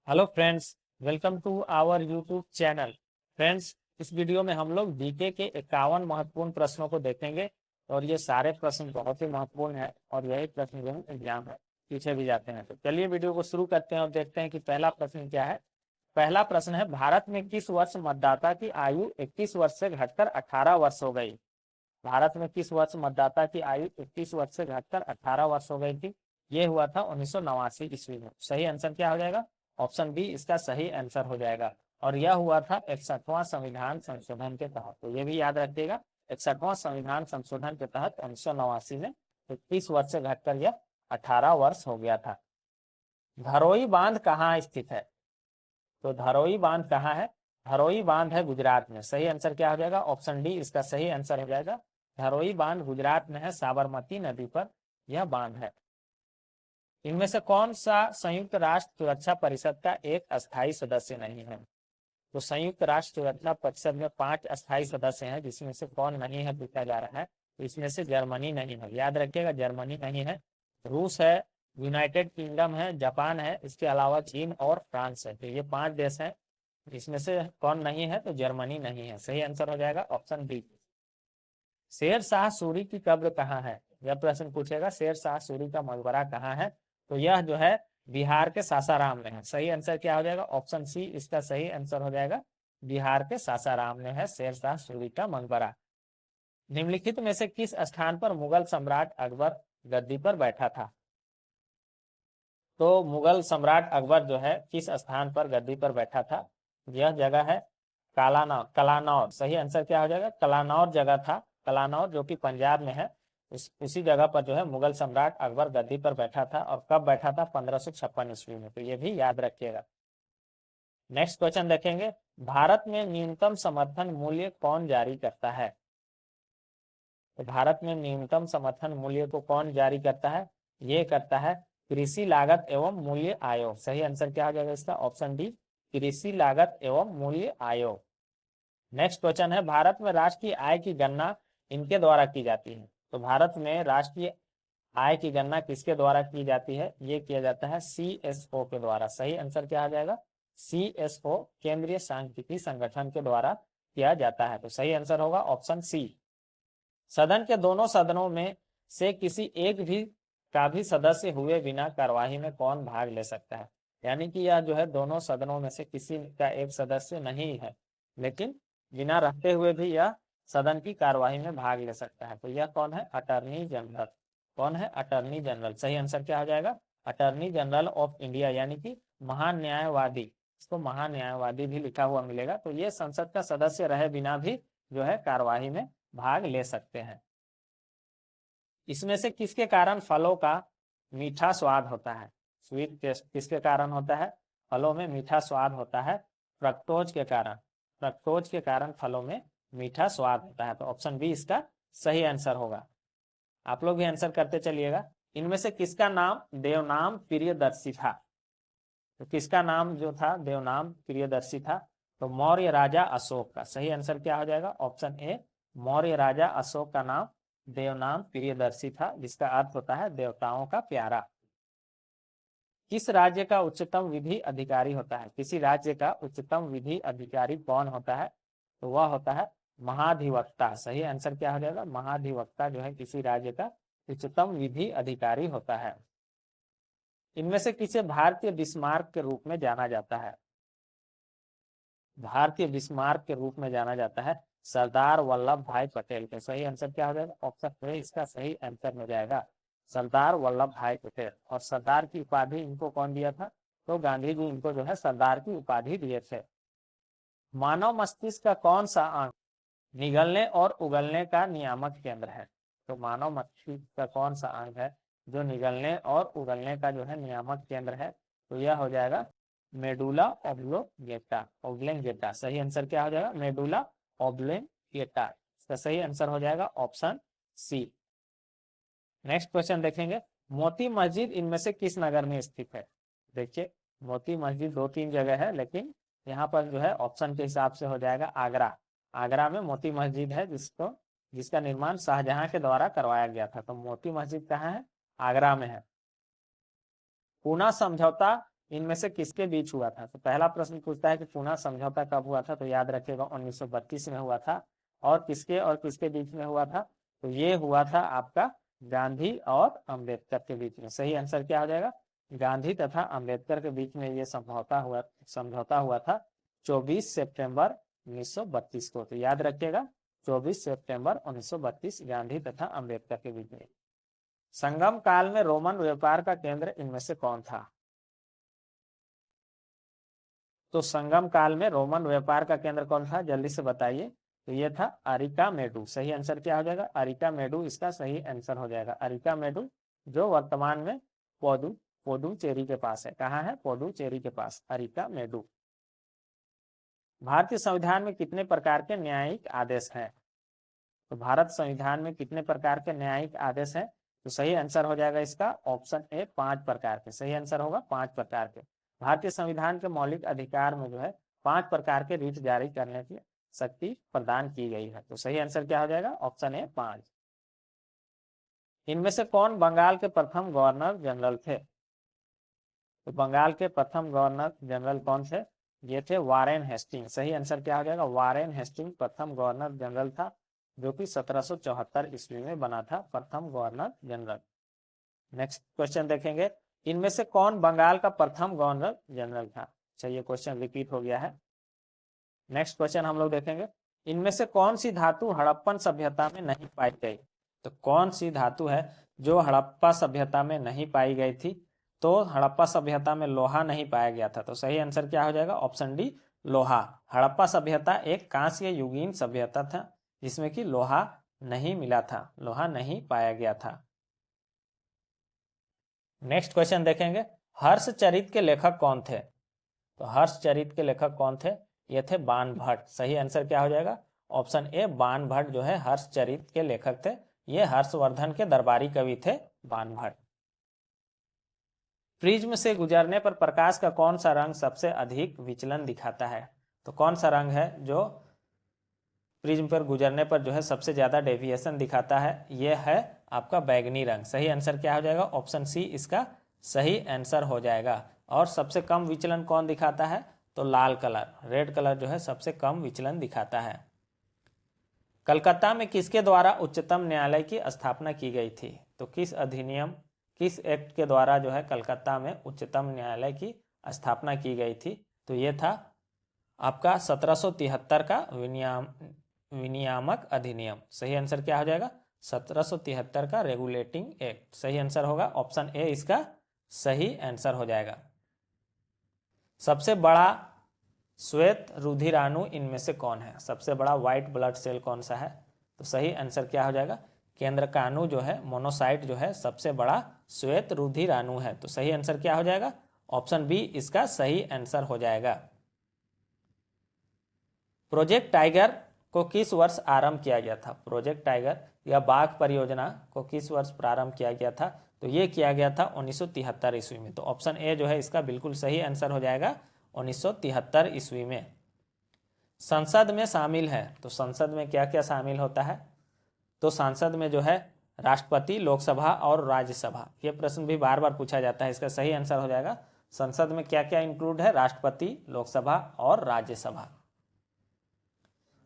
Hello friends, welcome to our YouTube channel. Friends, इस video में हम लोग जीके के 51 महत्वपूर्ण प्रश्नों को देखेंगे और ये सारे प्रश्न बहुत ही महत्वपूर्ण है और यही प्रश्न जो है एग्जाम है पीछे भी जाते हैं। तो चलिए वीडियो को शुरू करते हैं और देखते हैं कि पहला प्रश्न क्या है। पहला प्रश्न है, भारत में किस वर्ष मतदाता की आयु 21 वर्ष से घटकर 18 वर्ष हो गई? भारत में किस वर्ष मतदाता की आयु 21 वर्ष से घटकर 18 वर्ष हो गई थी? ये हुआ था 1989 ईस्वी में। सही आंसर क्या हो जाएगा? ऑप्शन बी इसका सही आंसर हो जाएगा। और यह हुआ था 61वां संविधान संशोधन के तहत। तो ये भी याद रखिएगा, 61वां संविधान संशोधन के तहत 1989 में 21 वर्ष से घटकर यह 18 वर्ष हो गया था। धरोई बांध कहाँ स्थित है? तो धरोई बांध कहाँ है? धरोई बांध है गुजरात में। सही आंसर क्या हो जाएगा? ऑप्शन डी इसका सही आंसर हो जाएगा। धरोई बांध गुजरात में है, साबरमती नदी पर यह बांध है। इनमें से कौन सा संयुक्त राष्ट्र सुरक्षा परिषद का एक अस्थायी सदस्य नहीं है? तो संयुक्त राष्ट्र सुरक्षा परिषद में 5 अस्थायी सदस्य हैं, जिसमें से कौन नहीं है पूछा जा रहा है। तो इसमें से जर्मनी नहीं है, याद रखिएगा जर्मनी नहीं है। रूस है, यूनाइटेड किंगडम है, जापान है, इसके अलावा चीन और फ्रांस है। तो ये 5 देश हैं, इसमें से कौन नहीं है? तो जर्मनी नहीं है। सही आंसर हो जाएगा ऑप्शन बी। शेर शाह सूरी की कब्र कहाँ है? यह प्रश्न पूछेगा, शेर शाह सूरी का मकबरा कहाँ है? तो यह जो है बिहार के सासाराम में है। सही आंसर क्या हो जाएगा? ऑप्शन सी इसका सही आंसर हो जाएगा। बिहार के सासाराम में है शेर शाह सूरी का मकबरा। निम्नलिखित में से किस स्थान पर मुगल सम्राट अकबर गद्दी पर बैठा था? तो मुगल सम्राट अकबर जो है किस स्थान पर गद्दी पर बैठा था? यह जगह है कालानौर, कलानौर। सही आंसर क्या हो जाएगा? कलानौर जगह था, कलानौर जो कि पंजाब में है। उसी जगह पर जो है मुगल सम्राट अकबर गद्दी पर बैठा था। और कब बैठा था? 1556 ईस्वी में। तो ये भी याद रखिएगा। नेक्स्ट क्वेश्चन देखेंगे, भारत में न्यूनतम समर्थन मूल्य कौन जारी करता है? तो भारत में न्यूनतम समर्थन मूल्य को कौन जारी करता है? ये करता है कृषि लागत एवं मूल्य आयोग। सही आंसर क्या हो जाएगा इसका? ऑप्शन डी कृषि लागत एवं मूल्य आयोग। नेक्स्ट क्वेश्चन है, भारत में राष्ट्रीय आय की गणना इनके द्वारा की जाती है। तो भारत में राष्ट्रीय आय की गणना किसके द्वारा की जाती है? ये किया जाता है CSO के द्वारा। सही आंसर क्या आ जाएगा? CSO केंद्रीय सांख्यिकी संगठन के द्वारा किया जाता है। तो सही आंसर होगा ऑप्शन सी। सदन के दोनों सदनों में से किसी एक भी का भी सदस्य हुए बिना कार्यवाही में कौन भाग ले सकता है? यानी कि यह जो है दोनों सदनों में से किसी का एक सदस्य नहीं है, लेकिन बिना रहते हुए भी यह सदन की कार्यवाही में भाग ले सकता है। तो यह कौन है? Attorney general. कौन है? Attorney general. सही आंसर क्या हो जाएगा? अटर्नी जनरल ऑफ इंडिया, यानी कि महान्यायवादी। इसको महान्यायवादी भी लिखा हुआ मिलेगा। तो ये संसद का सदस्य रहे बिना भी जो है कार्यवाही में भाग ले सकते हैं। इसमें से किसके कारण फलों का मीठा स्वाद होता है? स्वीट टेस्ट किसके कारण होता है? फलों में मीठा स्वाद होता है फ्रक्टोज के कारण। फ्रक्टोज के कारण फलों में मीठा स्वाद होता है। तो ऑप्शन बी इसका सही आंसर होगा। आप लोग भी आंसर करते चलिएगा। इनमें से किसका नाम देवनाम प्रियदर्शी था? तो किसका नाम जो था देवनाम प्रियदर्शी था? तो मौर्य राजा अशोक का। सही आंसर क्या हो जाएगा? ऑप्शन ए मौर्य राजा अशोक का नाम देवनाम प्रियदर्शी था, जिसका अर्थ होता है देवताओं का प्यारा। किस राज्य का उच्चतम विधि अधिकारी होता है? किसी राज्य का उच्चतम विधि अधिकारी कौन होता है? तो वह होता है महाधिवक्ता। सही आंसर क्या हो जाएगा? महाधिवक्ता जो है किसी राज्य का उच्चतम विधि अधिकारी होता है। इनमें से किसे भारतीय बिस्मार्क के रूप में जाना जाता है? भारतीय बिस्मार्क के रूप में जाना जाता है सरदार वल्लभ भाई पटेल के। सही आंसर क्या हो जाएगा? ऑप्शन ए इसका सही आंसर हो जाएगा, सरदार वल्लभ भाई पटेल। और सरदार की उपाधि इनको कौन दिया था? तो गांधी जी इनको जो है सरदार की उपाधि दिए थे। मानव मस्तिष्क का कौन सा अंग निगलने और उगलने का नियामक केंद्र है? तो मानव मस्तिष्क का कौन सा अंग है जो निगलने और उगलने का जो है नियामक केंद्र है? तो यह हो जाएगा मेडुला ऑब्लोंगेटा, ऑब्लोंगेटा। सही आंसर क्या हो जाएगा? Medulla oblongata. इसका सही आंसर हो जाएगा ऑप्शन सी। नेक्स्ट क्वेश्चन देखेंगे, मोती मस्जिद इनमें से किस नगर में स्थित है? देखिए, मोती मस्जिद 2-3 जगह है, लेकिन यहाँ पर जो है ऑप्शन के हिसाब से हो जाएगा आगरा। आगरा में मोती मस्जिद है, जिसका निर्माण शाहजहां के द्वारा करवाया गया था। तो मोती मस्जिद कहाँ है? आगरा में है। पूना समझौता इनमें से किसके बीच हुआ था? तो पहला प्रश्न पूछता है कि पुणे समझौता कब हुआ था, तो याद रखिएगा 1932 में हुआ था। और किसके बीच में हुआ था? तो ये हुआ था आपका गांधी और अंबेडकर के बीच में। सही आंसर क्या हो जाएगा? गांधी तथा अंबेडकर के बीच में ये समझौता हुआ था 24 सितंबर 1932 को। तो याद रखिएगा 24 सितंबर 1932 गांधी तथा अंबेडकर के बीच में। संगम काल में रोमन व्यापार का केंद्र इनमें से कौन था? तो संगम काल में रोमन व्यापार का केंद्र कौन था, जल्दी से बताइए। तो ये था अरिकामेडू। सही आंसर क्या हो जाएगा? अरिकामेडू इसका सही आंसर हो जाएगा। अरिकामेडू जो वर्तमान में पुडुचेरी के पास है। कहाँ है? पुडुचेरी के पास अरिकामेडू। भारतीय संविधान में कितने प्रकार के न्यायिक आदेश हैं? तो भारत संविधान में कितने प्रकार के न्यायिक आदेश हैं? तो सही आंसर हो जाएगा इसका ऑप्शन ए 5 प्रकार के। सही आंसर होगा 5 प्रकार के। भारतीय संविधान के मौलिक अधिकार में जो है 5 प्रकार के रिट जारी करने की शक्ति प्रदान की गई है। तो सही आंसर क्या हो जाएगा? Option A 5। इनमें से कौन बंगाल के प्रथम गवर्नर जनरल थे? तो बंगाल के प्रथम गवर्नर जनरल कौन थे? ये थे वारेन हेस्टिंग। सही आंसर क्या हो जाएगा? वारेन हेस्टिंग प्रथम गवर्नर जनरल था, जो कि 1774 ईस्वी में बना था प्रथम गवर्नर जनरल। नेक्स्ट क्वेश्चन देखेंगे, इनमें से कौन बंगाल का प्रथम गवर्नर जनरल था? चलिए क्वेश्चन रिपीट हो गया है। नेक्स्ट क्वेश्चन हम लोग देखेंगे, इनमें से कौन सी धातु हड़प्पन सभ्यता में नहीं पाई गई? तो कौन सी धातु है जो हड़प्पा सभ्यता में नहीं पाई गई थी? तो हड़प्पा सभ्यता में लोहा नहीं पाया गया था। तो सही आंसर क्या हो जाएगा? ऑप्शन डी लोहा। हड़प्पा सभ्यता एक कांस्य युगीन सभ्यता था जिसमें कि लोहा नहीं मिला था, लोहा नहीं पाया गया था। नेक्स्ट क्वेश्चन देखेंगे, हर्षचरित के लेखक कौन थे? तो हर्षचरित के लेखक कौन थे? ये थे बाणभट्ट। सही आंसर क्या हो जाएगा? ऑप्शन ए बाणभट्ट जो है हर्षचरित के लेखक थे। ये हर्षवर्धन के दरबारी कवि थे बाणभट्ट। प्रिज्म से गुजरने पर प्रकाश का कौन सा रंग सबसे अधिक विचलन दिखाता है? तो कौन सा रंग है जो प्रिज्म पर गुजरने पर जो है सबसे ज्यादा डेविएशन दिखाता है? यह है आपका बैगनी रंग। सही आंसर क्या हो जाएगा? ऑप्शन सी इसका सही आंसर हो जाएगा। और सबसे कम विचलन कौन दिखाता है? तो लाल कलर, रेड कलर जो है सबसे कम विचलन दिखाता है। कलकत्ता में किसके द्वारा उच्चतम न्यायालय की स्थापना की गई थी? तो किस अधिनियम, किस एक्ट के द्वारा जो है कलकत्ता में उच्चतम न्यायालय की स्थापना की गई थी? तो ये था आपका 1773 का विनियामक अधिनियम। सही आंसर क्या हो जाएगा? 1773 का रेगुलेटिंग एक्ट। सही आंसर होगा ऑप्शन ए इसका सही आंसर हो जाएगा। सबसे बड़ा श्वेत रुधिराणु इनमें से कौन है? सबसे बड़ा व्हाइट ब्लड सेल कौन सा है? तो सही आंसर क्या हो जाएगा? केंद्रकाणु जो है, मोनोसाइट जो है सबसे बड़ा श्वेत रुधिराणु है। तो सही आंसर क्या हो जाएगा? ऑप्शन बी इसका सही आंसर हो जाएगा। प्रोजेक्ट टाइगर को किस वर्ष आरंभ किया गया था? प्रोजेक्ट टाइगर या बाघ परियोजना को किस वर्ष प्रारंभ किया गया था? तो ये किया गया था 1973 ईस्वी में। तो ऑप्शन ए जो है इसका बिल्कुल सही आंसर हो जाएगा 1973 ईस्वी में। संसद में शामिल है, तो संसद में क्या क्या शामिल होता है? तो संसद में जो है राष्ट्रपति, लोकसभा और राज्यसभा। ये प्रश्न भी बार बार पूछा जाता है, इसका सही आंसर हो जाएगा संसद में क्या क्या इंक्लूड है? राष्ट्रपति, लोकसभा और राज्यसभा।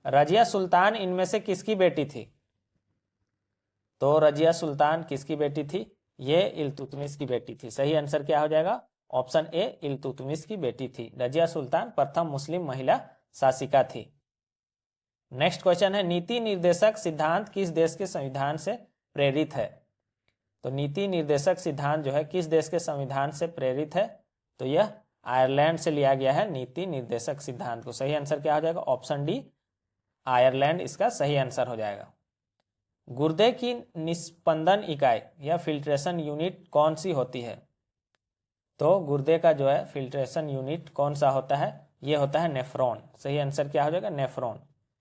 रजिया सुल्तान इनमें से किसकी बेटी थी? तो रजिया सुल्तान किसकी बेटी थी? ये इल्तुतमिश की बेटी थी। सही आंसर क्या हो जाएगा? ऑप्शन ए इल्तुतमिश की बेटी थी। रजिया सुल्तान प्रथम मुस्लिम महिला शासिका थी। नेक्स्ट क्वेश्चन है, नीति निर्देशक सिद्धांत किस देश के संविधान से प्रेरित है? तो नीति निर्देशक सिद्धांत जो है किस देश के संविधान से प्रेरित है? तो यह आयरलैंड से लिया गया है नीति निर्देशक सिद्धांत को। सही आंसर क्या हो जाएगा? ऑप्शन डी आयरलैंड इसका सही आंसर हो जाएगा। गुर्दे की निस्पंदन इकाई या फिल्ट्रेशन यूनिट कौन सी होती है? तो गुर्दे का जो है फिल्ट्रेशन यूनिट कौन सा होता है? ये होता है नेफ्रॉन। सही आंसर क्या हो जाएगा? नेफ्रॉन।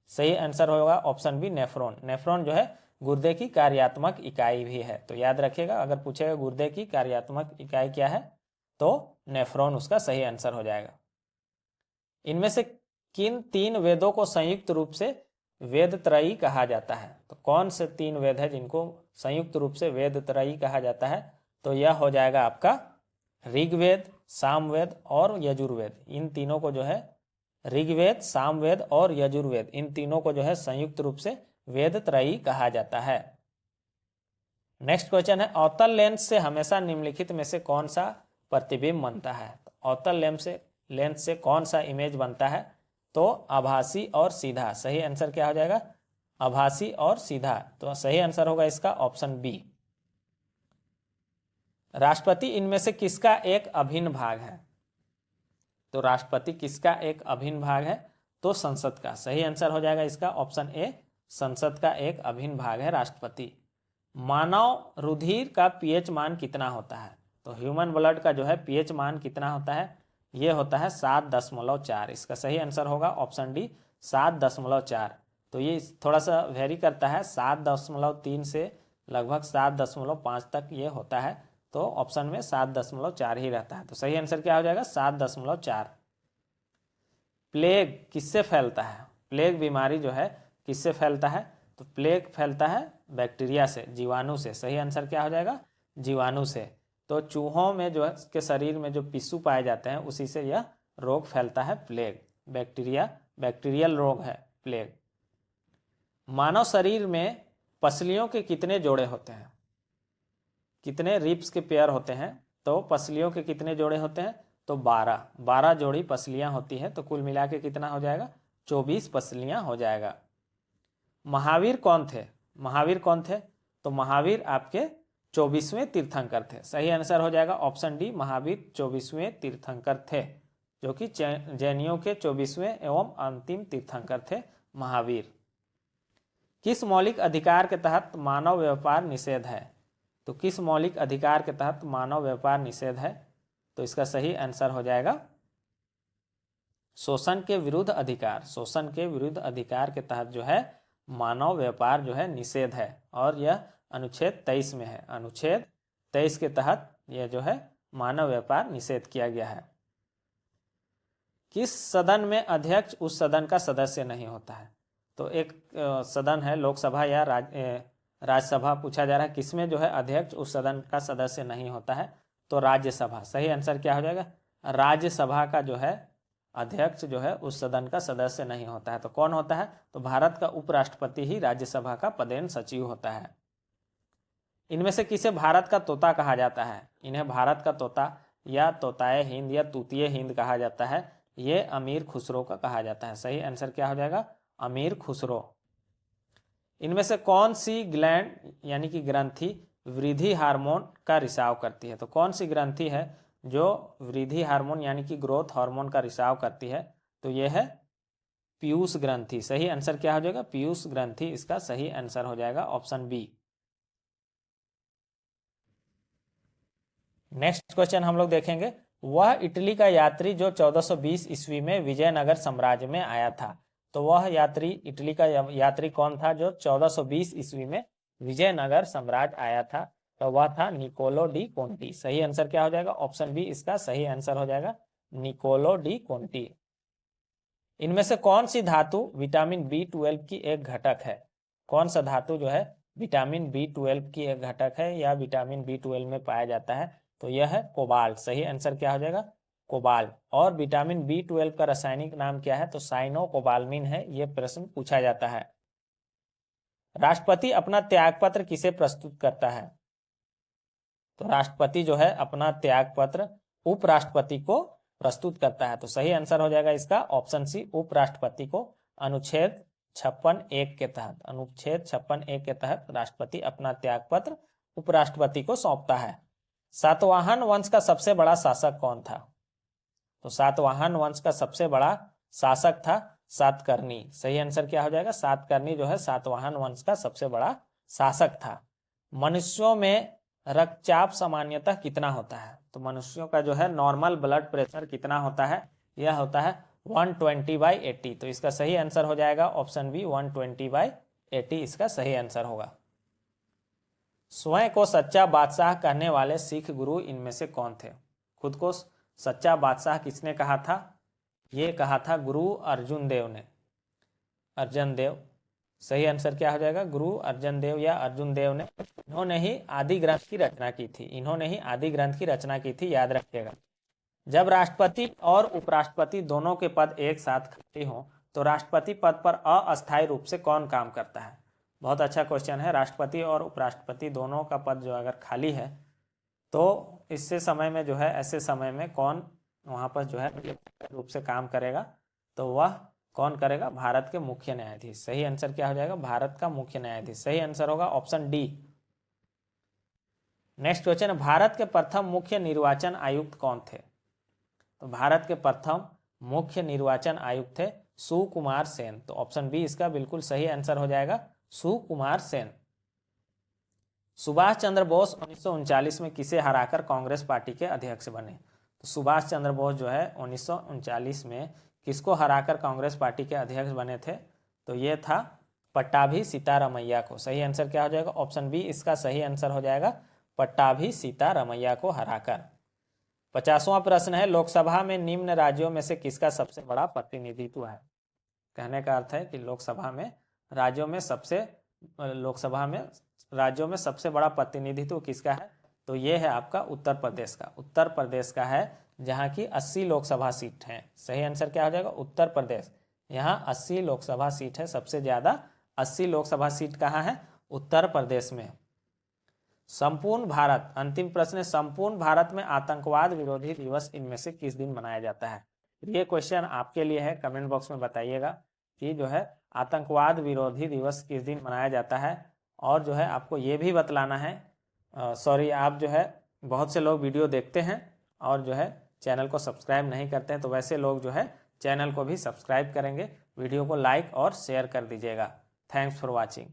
सही आंसर होगा ऑप्शन बी नेफ्रॉन। नेफ्रॉन जो है गुर्दे की कार्यात्मक इकाई भी है। तो याद रखिएगा, अगर पूछेगा गुर्दे की कार्यात्मक इकाई क्या है तो नेफ्रॉन उसका सही आंसर हो जाएगा। इनमें से किन 3 वेदों को संयुक्त रूप से वेद त्रयी कहा जाता है? तो कौन से 3 वेद है जिनको संयुक्त रूप से वेद त्रयी कहा जाता है? तो यह हो जाएगा आपका ऋग्वेद, सामवेद और यजुर्वेद, इन तीनों को जो है ऋग्वेद, सामवेद और यजुर्वेद, इन तीनों को जो है संयुक्त रूप से वेद त्रयी कहा जाता है। नेक्स्ट क्वेश्चन है, अवतल लेंस से हमेशा निम्नलिखित में से कौन सा प्रतिबिंब बनता है? अवतल लेंस से कौन सा इमेज बनता है? तो आभासी और सीधा। सही आंसर क्या हो जाएगा? आभासी और सीधा। तो सही आंसर होगा इसका ऑप्शन बी। राष्ट्रपति इनमें से किसका एक अभिन्न भाग है? तो राष्ट्रपति किसका एक अभिन्न भाग है? तो संसद का। सही आंसर हो जाएगा इसका ऑप्शन ए, संसद का एक अभिन्न भाग है राष्ट्रपति। मानव रुधिर का पीएच मान कितना होता है? तो ह्यूमन ब्लड का जो है पीएच मान कितना होता है? ये होता है 7.4। इसका सही आंसर होगा ऑप्शन डी, 7.4। तो ये थोड़ा सा वेरी करता है, 7.3 से लगभग 7.5 तक ये होता है। तो ऑप्शन में 7.4 ही रहता है। तो सही आंसर क्या हो जाएगा? 7.4। प्लेग किससे फैलता है? प्लेग बीमारी जो है किससे फैलता है? तो प्लेग फैलता है बैक्टीरिया से, जीवाणु से। सही आंसर क्या हो जाएगा? जीवाणु से। तो चूहों में जो है के शरीर में जो पिस्सू पाए जाते हैं उसी से यह रोग फैलता है, प्लेग। बैक्टीरियल रोग है प्लेग। मानव शरीर में पसलियों के कितने जोड़े होते हैं? कितने रिब्स के पेयर होते हैं? तो पसलियों के कितने जोड़े होते हैं? तो 12 जोड़ी पसलियां होती है। तो कुल मिला के कितना हो जाएगा? 24 पसलियां हो जाएगा। महावीर कौन थे? महावीर कौन थे? तो महावीर आपके 24वें तीर्थंकर थे। सही आंसर हो जाएगा ऑप्शन डी, महावीर 24वें तीर्थंकर थे, जो कि जैनियों के 24वें एवं अंतिम तीर्थंकर थे महावीर। किस मौलिक अधिकार के तहत मानव व्यापार निषेध है? तो किस मौलिक अधिकार के तहत मानव व्यापार निषेध है? तो इसका सही आंसर हो जाएगा शोषण के विरुद्ध अधिकार। शोषण के विरुद्ध अधिकार के तहत जो है मानव व्यापार जो है निषेध है, और यह अनुच्छेद 23 में है। अनुच्छेद 23 के तहत यह जो है मानव व्यापार निषेध किया गया है। किस सदन में अध्यक्ष उस सदन का सदस्य नहीं होता है? तो एक सदन है लोकसभा या राज्यसभा, पूछा जा रहा है किसमें जो है अध्यक्ष उस सदन का सदस्य नहीं होता है? तो राज्यसभा। सही आंसर क्या हो जाएगा? राज्यसभा का जो है अध्यक्ष जो है उस सदन का सदस्य नहीं होता है। तो कौन होता है? तो भारत का उपराष्ट्रपति ही राज्यसभा का पदेन सचिव होता है। इनमें से किसे भारत का तोता कहा जाता है? इन्हें भारत का तोता या तोताए हिंद या तूतीय हिंद कहा जाता है। ये अमीर खुसरो का कहा जाता है। सही आंसर क्या हो जाएगा? अमीर खुसरो। इनमें से कौन सी ग्लैंड यानी कि ग्रंथि वृद्धि हार्मोन का रिसाव करती है? तो कौन सी ग्रंथि है जो वृद्धि हार्मोन यानी कि ग्रोथ हार्मोन का रिसाव करती है? तो यह है पीयूष ग्रंथि। सही आंसर क्या हो जाएगा? पीयूष ग्रंथि इसका सही आंसर हो जाएगा ऑप्शन बी। नेक्स्ट क्वेश्चन हम लोग देखेंगे, वह इटली का यात्री जो 1420 ईस्वी में विजयनगर साम्राज्य में आया था। तो वह यात्री, इटली का यात्री कौन था जो 1420 ईस्वी में विजयनगर साम्राज्य आया था? तो वह था निकोलो डी कोंटी। सही आंसर क्या हो जाएगा? ऑप्शन बी इसका सही आंसर हो जाएगा, निकोलो डी कोंटी। इनमें से कौन सी धातु विटामिन B12 की एक घटक है? कौन सा धातु जो है विटामिन B12 की एक घटक है या विटामिन B12 में पाया जाता है? तो यह है कोबाल्ट। सही आंसर क्या हो जाएगा? कोबाल्ट। और विटामिन B12 का रासायनिक नाम क्या है? तो साइनोकोबाल्मिन है। यह प्रश्न पूछा जाता है। राष्ट्रपति अपना त्यागपत्र किसे प्रस्तुत करता है? तो राष्ट्रपति जो है अपना त्यागपत्र उपराष्ट्रपति को प्रस्तुत करता है। तो सही आंसर हो जाएगा इसका ऑप्शन सी, उपराष्ट्रपति को। अनुच्छेद 56(1) के तहत, अनुच्छेद 56(1) के तहत राष्ट्रपति अपना त्यागपत्र उपराष्ट्रपति को सौंपता है। सातवाहन वंश का सबसे बड़ा शासक कौन था? तो सातवाहन वंश का सबसे बड़ा शासक था सातकर्णी। सही आंसर क्या हो जाएगा? सातकर्णी जो है सातवाहन वंश का सबसे बड़ा शासक था। मनुष्यों में रक्तचाप सामान्यतः कितना होता है? तो मनुष्यों का जो है नॉर्मल ब्लड प्रेशर कितना होता है? यह होता है 120/80। तो इसका सही आंसर हो जाएगा ऑप्शन बी, 120/80 इसका सही आंसर होगा। स्वयं को सच्चा बादशाह कहने वाले सिख गुरु इनमें से कौन थे? खुद को सच्चा बादशाह किसने कहा था? ये कहा था गुरु अर्जुन देव ने। अर्जुन देव। सही आंसर क्या हो जाएगा? गुरु अर्जुन देव या अर्जुन देव ने। इन्होंने ही आदि ग्रंथ की रचना की थी। इन्होंने ही आदि ग्रंथ की रचना की थी, याद रखिएगा। जब राष्ट्रपति और उपराष्ट्रपति दोनों के पद एक साथ खाली हों तो राष्ट्रपति पद पर अस्थायी रूप से कौन काम करता है? बहुत अच्छा क्वेश्चन है। राष्ट्रपति और उपराष्ट्रपति दोनों का पद जो अगर खाली है तो इससे समय में जो है, ऐसे समय में कौन वहाँ पर जो है रूप से काम करेगा? तो वह कौन करेगा? भारत के मुख्य न्यायाधीश। सही आंसर क्या हो जाएगा? भारत का मुख्य न्यायाधीश। सही आंसर होगा ऑप्शन डी। नेक्स्ट क्वेश्चन है, भारत के प्रथम मुख्य निर्वाचन आयुक्त कौन थे? तो भारत के प्रथम मुख्य निर्वाचन आयुक्त थे सुकुमार सेन। तो ऑप्शन बी इसका बिल्कुल सही आंसर हो जाएगा, सुकुमार सेन। सुभाष चंद्र बोस 1939 में किसे हराकर कांग्रेस पार्टी के अध्यक्ष बने? तो सुभाष चंद्र बोस जो है 1939 में किसको हराकर कांग्रेस पार्टी के अध्यक्ष बने थे? तो ये था पट्टाभी सीतारमैया को। सही आंसर क्या हो जाएगा? ऑप्शन बी इसका सही आंसर हो जाएगा, पट्टाभी सीतारमैया को हराकर। 50वां प्रश्न है, लोकसभा में निम्न राज्यों में से किसका सबसे बड़ा प्रतिनिधित्व है? कहने का अर्थ है कि लोकसभा में राज्यों में सबसे बड़ा प्रतिनिधित्व किसका है? तो ये है आपका उत्तर प्रदेश का। उत्तर प्रदेश का है, जहां की 80 लोकसभा सीट हैं। सही आंसर क्या हो जाएगा? उत्तर प्रदेश। यहाँ 80 लोकसभा सीट है, सबसे ज्यादा 80 लोकसभा सीट कहाँ है? उत्तर प्रदेश में। संपूर्ण भारत, अंतिम प्रश्न है, संपूर्ण भारत में आतंकवाद विरोधी दिवस इनमें से किस दिन मनाया जाता है? ये क्वेश्चन आपके लिए है, कमेंट बॉक्स में बताइएगा कि जो है आतंकवाद विरोधी दिवस किस दिन मनाया जाता है। और जो है आपको ये भी बतलाना है, आप जो है बहुत से लोग वीडियो देखते हैं और जो है चैनल को सब्सक्राइब नहीं करते हैं, तो वैसे लोग जो है चैनल को भी सब्सक्राइब करेंगे, वीडियो को लाइक और शेयर कर दीजिएगा। Thanks for watching.